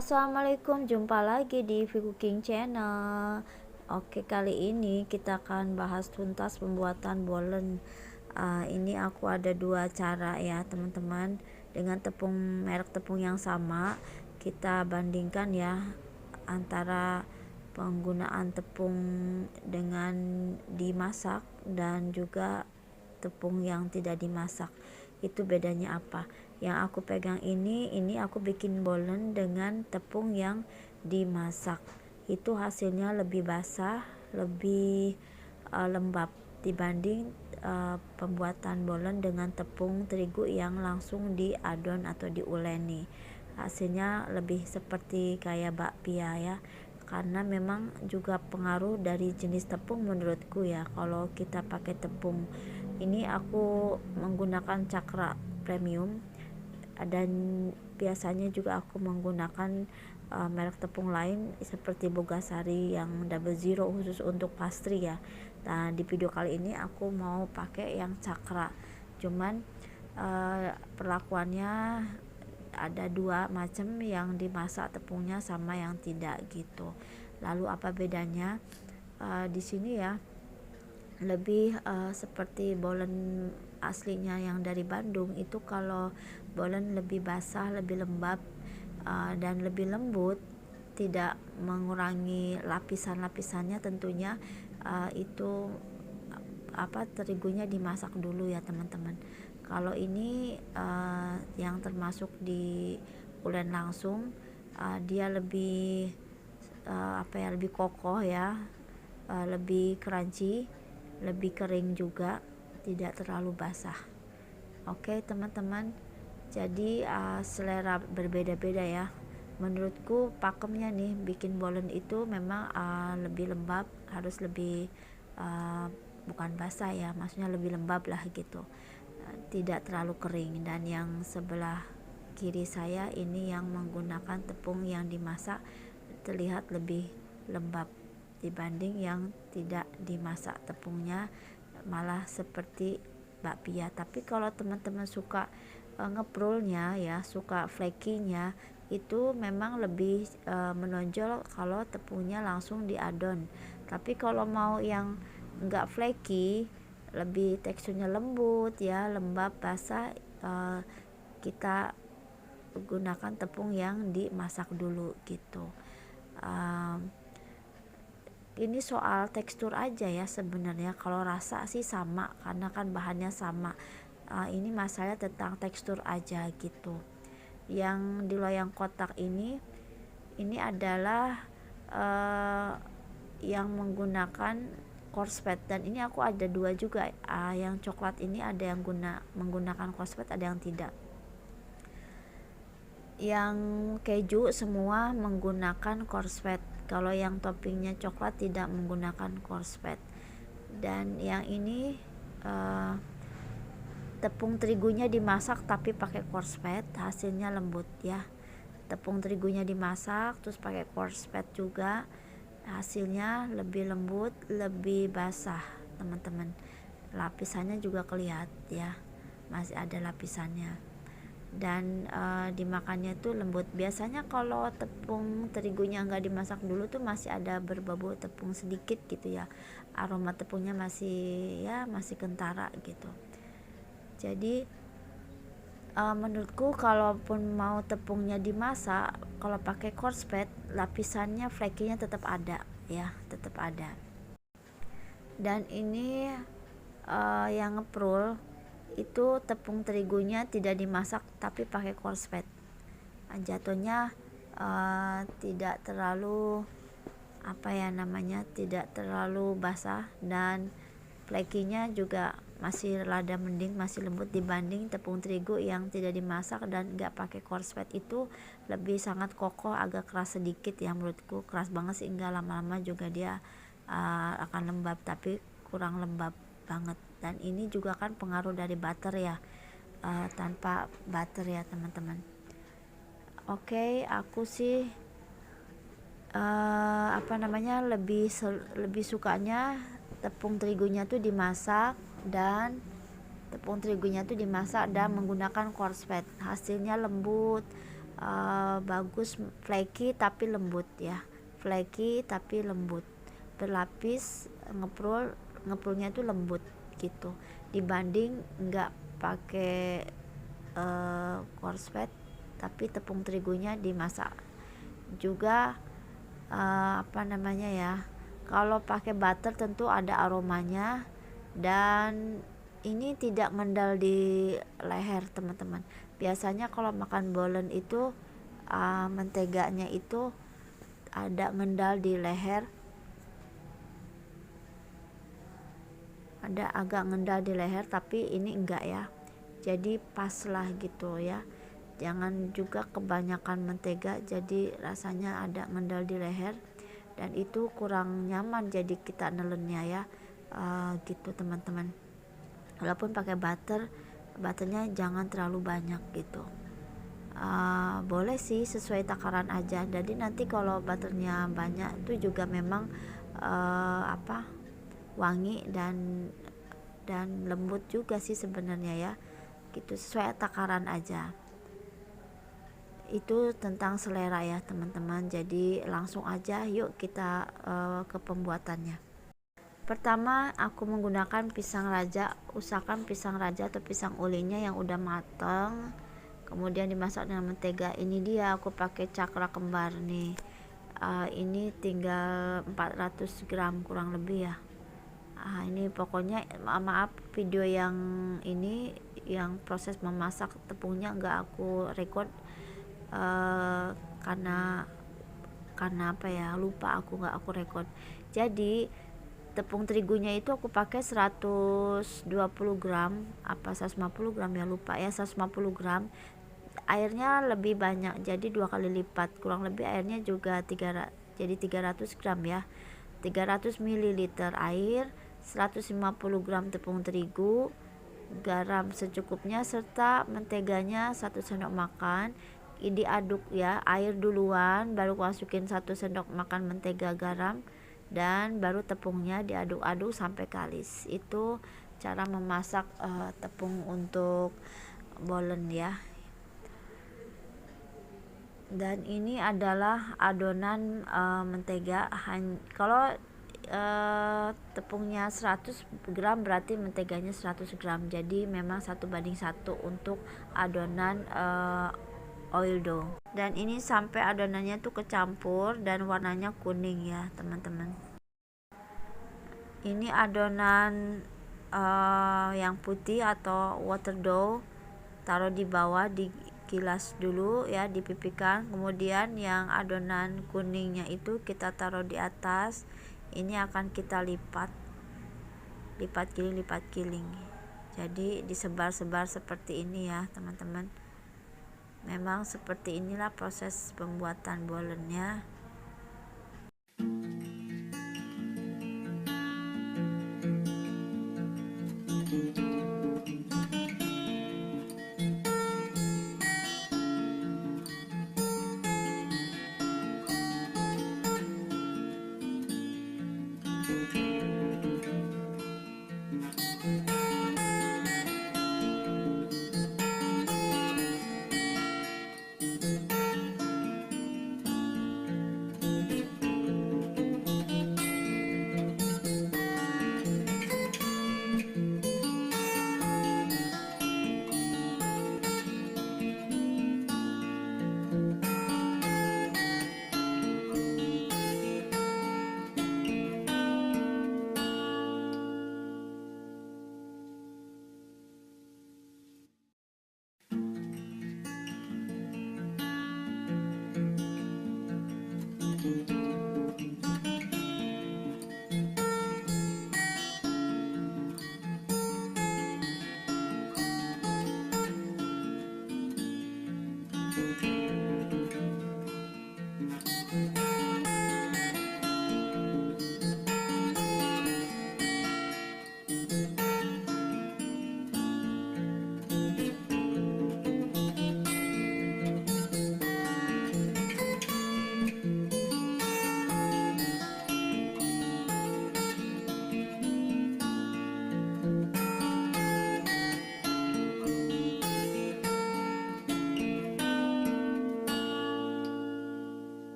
Assalamualaikum, jumpa lagi di V Cooking Channel. Oke, kali ini kita akan bahas tuntas pembuatan bolen. Ini aku ada dua cara ya teman-teman, dengan merek tepung yang sama. Kita bandingkan ya antara penggunaan tepung dengan dimasak dan juga tepung yang tidak dimasak. Itu bedanya apa? Yang aku pegang ini aku bikin bolen dengan tepung yang dimasak. Itu hasilnya lebih basah, lebih lembab dibanding pembuatan bolen dengan tepung terigu yang langsung diadon atau diuleni. Hasilnya lebih seperti kayak bakpia ya, karena memang juga pengaruh dari jenis tepung menurutku ya. Kalau kita pakai tepung ini, aku menggunakan Cakra Premium, dan biasanya juga aku menggunakan merek tepung lain seperti Bogasari yang double zero khusus untuk pastry ya. Nah, di video kali ini aku mau pakai yang Cakra, cuman perlakuannya ada dua macam, yang dimasak tepungnya sama yang tidak gitu. Lalu apa bedanya? Di sini ya lebih seperti bolen aslinya yang dari Bandung itu. Kalau bolen lebih basah, lebih lembab dan lebih lembut, tidak mengurangi lapisan-lapisannya tentunya. Itu terigunya dimasak dulu ya teman-teman. Kalau ini yang termasuk di ulen langsung, dia lebih lebih kokoh ya, lebih crunchy, lebih kering juga, tidak terlalu basah. Oke teman-teman, jadi selera berbeda-beda ya. Menurutku pakemnya nih bikin bolen itu memang lebih lembab, harus lebih bukan basah ya, maksudnya lebih lembab lah gitu, tidak terlalu kering. Dan yang sebelah kiri saya ini yang menggunakan tepung yang dimasak, terlihat lebih lembab dibanding yang tidak dimasak tepungnya, malah seperti bakpia. Tapi kalau teman-teman suka ngeprulnya ya, suka flaky-nya, itu memang lebih menonjol kalau tepungnya langsung diadon. Tapi kalau mau yang enggak flaky, lebih teksturnya lembut ya, lembab basah, kita gunakan tepung yang dimasak dulu gitu. Ini soal tekstur aja ya sebenarnya. Kalau rasa sih sama karena kan bahannya sama. Ini masalah tentang tekstur aja gitu. Yang di loyang kotak ini adalah yang menggunakan korspet, dan ini aku ada dua juga. Yang coklat ini ada yang menggunakan korspet, ada yang tidak. Yang keju semua menggunakan korspet. Kalau yang toppingnya coklat tidak menggunakan korspet. Dan yang ini tepung terigunya dimasak tapi pakai korspet, hasilnya lembut ya. Tepung terigunya dimasak terus pakai korspet juga, hasilnya lebih lembut, lebih basah teman-teman. Lapisannya juga kelihatan ya, masih ada lapisannya. Dan dimakannya tuh lembut. Biasanya kalau tepung terigunya nggak dimasak dulu tuh masih ada berbau tepung sedikit gitu ya, aroma tepungnya masih kentara gitu. Jadi menurutku kalaupun mau tepungnya dimasak, kalau pakai korspet, lapisannya flaky-nya tetap ada ya, tetap ada. Dan ini yang ngeprul itu tepung terigunya tidak dimasak tapi pakai korspet. Jatuhnya tidak terlalu tidak terlalu basah, dan flaky-nya juga masih rada mending, masih lembut dibanding tepung terigu yang tidak dimasak dan nggak pakai korspet. Itu lebih sangat kokoh, agak keras sedikit ya, menurutku keras banget sih enggak, lama-lama juga dia akan lembab, tapi kurang lembab banget. Dan ini juga kan pengaruh dari butter ya, tanpa butter ya teman-teman. Oke, aku sih lebih sukanya tepung terigunya tuh dimasak dan menggunakan korspet, hasilnya lembut, bagus, flaky tapi lembut ya, flaky tapi lembut, berlapis, ngeprulnya tuh lembut gitu, dibanding nggak pakai coarse fat tapi tepung terigunya dimasak juga. Apa namanya ya, kalau pakai butter tentu ada aromanya, dan ini tidak ngendal di leher teman-teman. Biasanya kalau makan bolen itu menteganya itu ada ngendal di leher, ada agak ngendal di leher, tapi ini enggak ya, jadi pas lah gitu ya. Jangan juga kebanyakan mentega jadi rasanya ada ngendal di leher, dan itu kurang nyaman jadi kita nelennya ya. Gitu teman-teman. Walaupun pakai butternya jangan terlalu banyak gitu. Boleh sih sesuai takaran aja. Jadi nanti kalau butternya banyak itu juga memang wangi dan lembut juga sih sebenarnya ya, gitu, sesuai takaran aja. Itu tentang selera ya teman-teman. Jadi langsung aja yuk kita ke pembuatannya. Pertama aku menggunakan pisang raja. Usahakan pisang raja atau pisang ulinya yang udah matang, kemudian dimasak dengan mentega. Ini dia aku pakai cakra kembar nih. Ini tinggal 400 gram kurang lebih ya. Ini pokoknya maaf video yang ini yang proses memasak tepungnya nggak aku record karena apa ya, lupa aku, nggak aku record. Jadi tepung terigunya itu aku pakai 120 gram apa 150 gram ya, lupa ya, 150 gram. Airnya lebih banyak jadi 2 kali lipat, kurang lebih airnya juga jadi 300 gram ya, 300 ml air, 150 gram tepung terigu, garam secukupnya, serta menteganya 1 sendok makan. Diaduk ya, air duluan baru masukin 1 sendok makan mentega, garam, dan baru tepungnya diaduk-aduk sampai kalis. Itu cara memasak tepung untuk bolen ya. Dan ini adalah adonan mentega. Kalau tepungnya 100 gram berarti menteganya 100 gram, jadi memang 1:1 untuk adonan oil dough. Dan ini sampai adonannya tuh kecampur dan warnanya kuning ya teman-teman. Ini adonan yang putih atau water dough, taruh di bawah, digilas dulu ya, dipipihkan. Kemudian yang adonan kuningnya itu kita taruh di atas. Ini akan kita lipat giling. Jadi disebar-sebar seperti ini ya teman-teman. Memang seperti inilah proses pembuatan bolennya.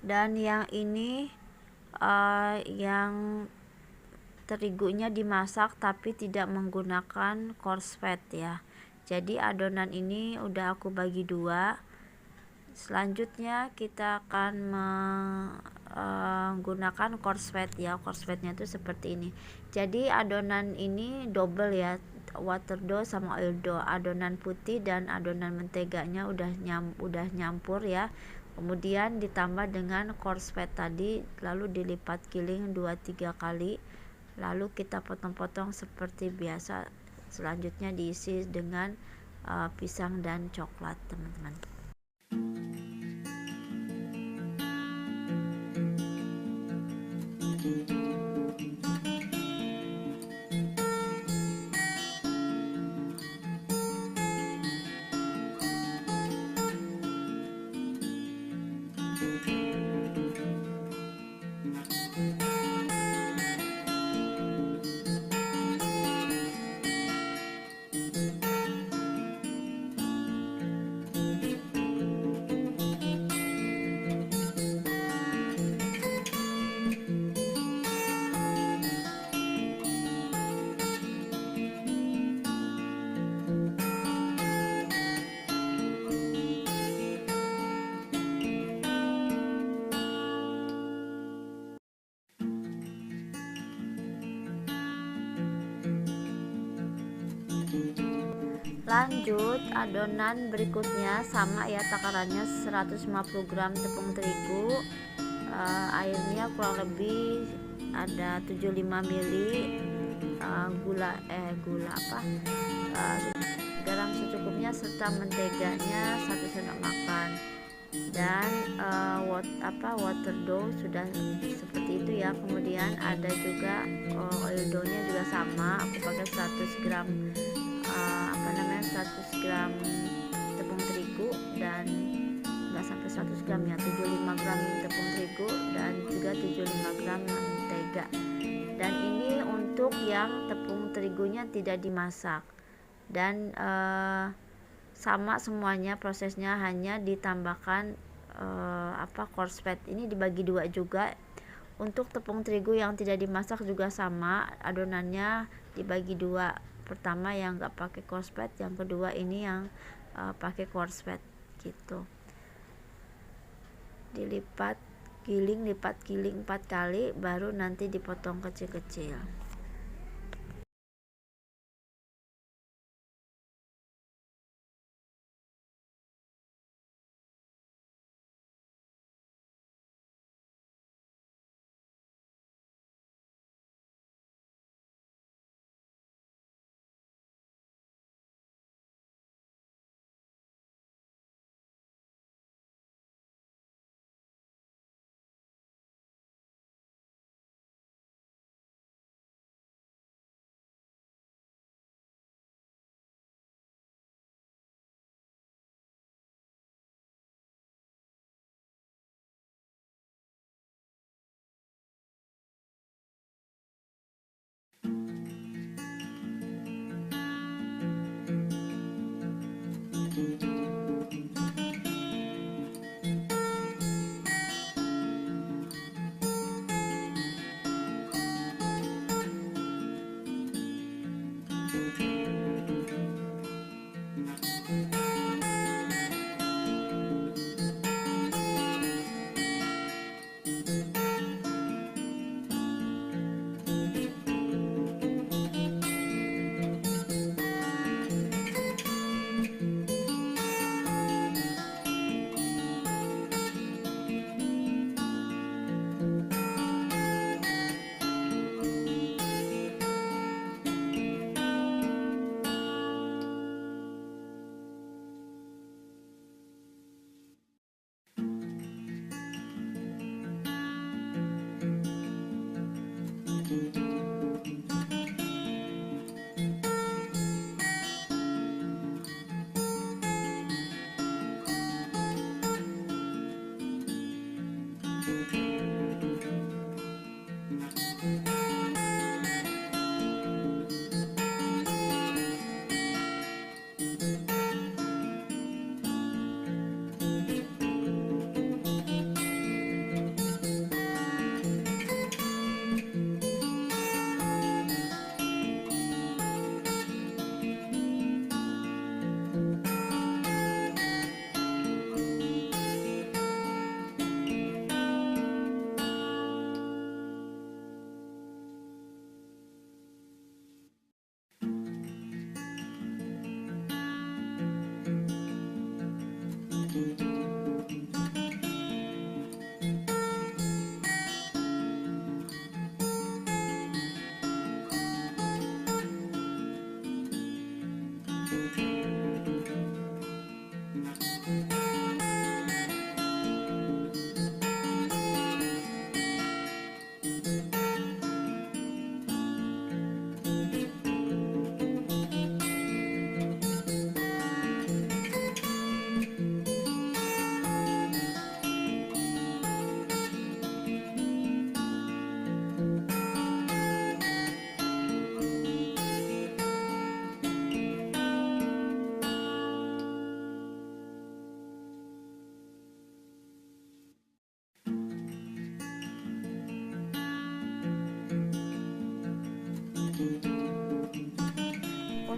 Dan yang ini yang terigunya dimasak tapi tidak menggunakan coarse fat ya. Jadi adonan ini udah aku bagi dua. Selanjutnya kita akan menggunakan coarse fat ya. Coarse fatnya itu seperti ini. Jadi adonan ini double ya, water dough sama oil dough. Adonan putih dan adonan menteganya udah nyampur ya. Kemudian ditambah dengan coarse fat tadi, lalu dilipat giling 2-3 kali, lalu kita potong-potong seperti biasa. Selanjutnya diisi dengan pisang dan coklat, teman-teman. Lanjut, adonan berikutnya sama ya, takarannya 150 gram tepung terigu, airnya kurang lebih ada 75 ml, gula garam secukupnya, serta menteganya 1 sendok makan. Dan water dough sudah seperti itu ya. Kemudian ada juga oil dough-nya juga sama, aku pakai 100 gram 100 gram tepung terigu, dan enggak sampai 100 gram ya, 75 gram tepung terigu dan juga 75 gram mentega. Dan ini untuk yang tepung terigunya tidak dimasak. Dan sama semuanya prosesnya, hanya ditambahkan coarse fat. Ini dibagi dua juga. Untuk tepung terigu yang tidak dimasak juga sama, adonannya dibagi dua. Pertama yang nggak pakai coarse fat, yang kedua ini yang pakai coarse fat gitu. Lipat giling 4 kali, baru nanti dipotong kecil-kecil.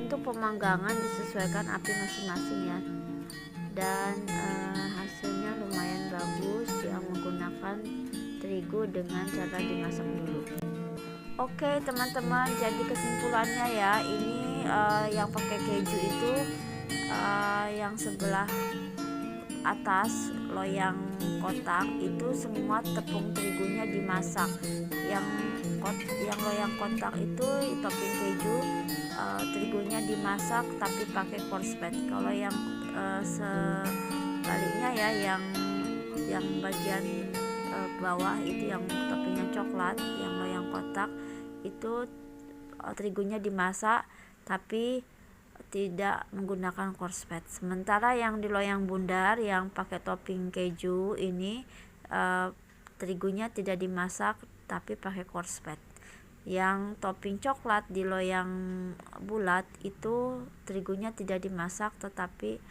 untuk pemanggangan disesuaikan api masing-masing ya, dan hasilnya lumayan bagus yang menggunakan terigu dengan cara dimasak dulu. Oke teman-teman, jadi kesimpulannya ya, ini yang pakai keju itu yang sebelah atas loyang kotak itu semua tepung terigunya dimasak. Yang loyang kotak itu topping keju, terigunya dimasak tapi pakai korslet. Kalau yang sebaliknya ya, yang bagian bawah itu yang toppingnya coklat, yang loyang kotak itu terigunya dimasak tapi tidak menggunakan korslet. Sementara yang di loyang bundar yang pakai topping keju ini terigunya tidak dimasak tapi pakai korslet. Yang topping coklat di loyang bulat itu terigunya tidak dimasak tetapi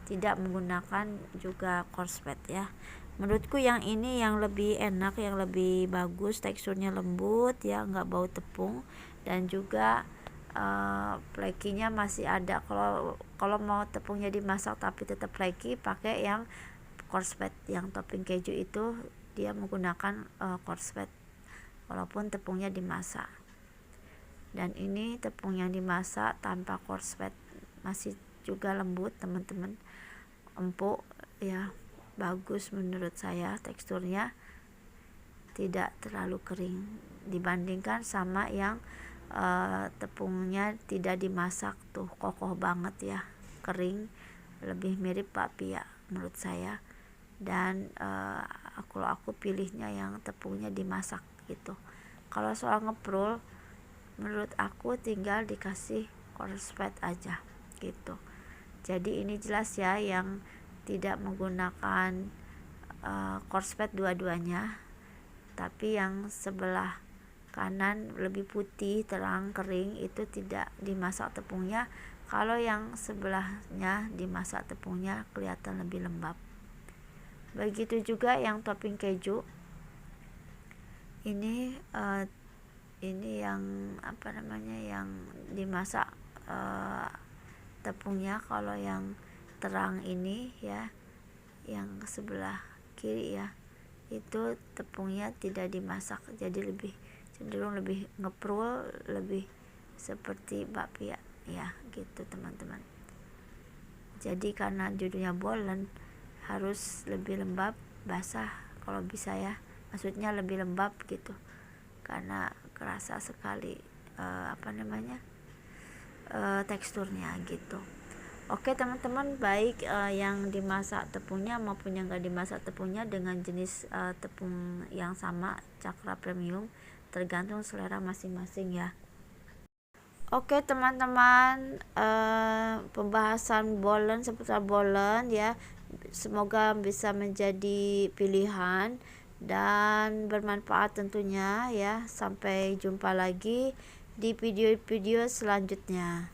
tidak menggunakan juga korslet ya. Menurutku yang ini yang lebih enak, yang lebih bagus, teksturnya lembut ya, nggak bau tepung, dan juga flaky-nya masih ada. Kalau mau tepungnya dimasak tapi tetap flaky, pakai yang korslet. Yang topping keju itu dia menggunakan korslet walaupun tepungnya dimasak. Dan ini tepung yang dimasak tanpa korslet, masih juga lembut teman-teman, empuk ya, bagus menurut saya, teksturnya tidak terlalu kering dibandingkan sama yang tepungnya tidak dimasak tuh kokoh banget ya, kering, lebih mirip bakpia menurut saya. Dan aku pilihnya yang tepungnya dimasak gitu. Kalau soal ngeprul, menurut aku tinggal dikasih korslet aja gitu. Jadi ini jelas ya, yang tidak menggunakan korslet dua-duanya, tapi yang sebelah kanan lebih putih, terang, kering itu tidak dimasak tepungnya. Kalau yang sebelahnya dimasak tepungnya, kelihatan lebih lembab. Begitu juga yang topping keju ini yang yang dimasak tepungnya. Kalau yang terang ini ya, yang sebelah kiri ya, itu tepungnya tidak dimasak, jadi cenderung lebih ngeprul, lebih seperti bakpia ya gitu teman-teman. Jadi karena judulnya bolen, harus lebih lembab, basah kalau bisa ya, maksudnya lebih lembab gitu, karena kerasa sekali teksturnya gitu. Oke teman-teman, baik yang dimasak tepungnya maupun yang gak dimasak tepungnya dengan jenis tepung yang sama, Cakra Premium, tergantung selera masing-masing ya. Oke teman-teman, pembahasan bolen seputar bolen ya, semoga bisa menjadi pilihan dan bermanfaat tentunya ya. Sampai jumpa lagi di video-video selanjutnya.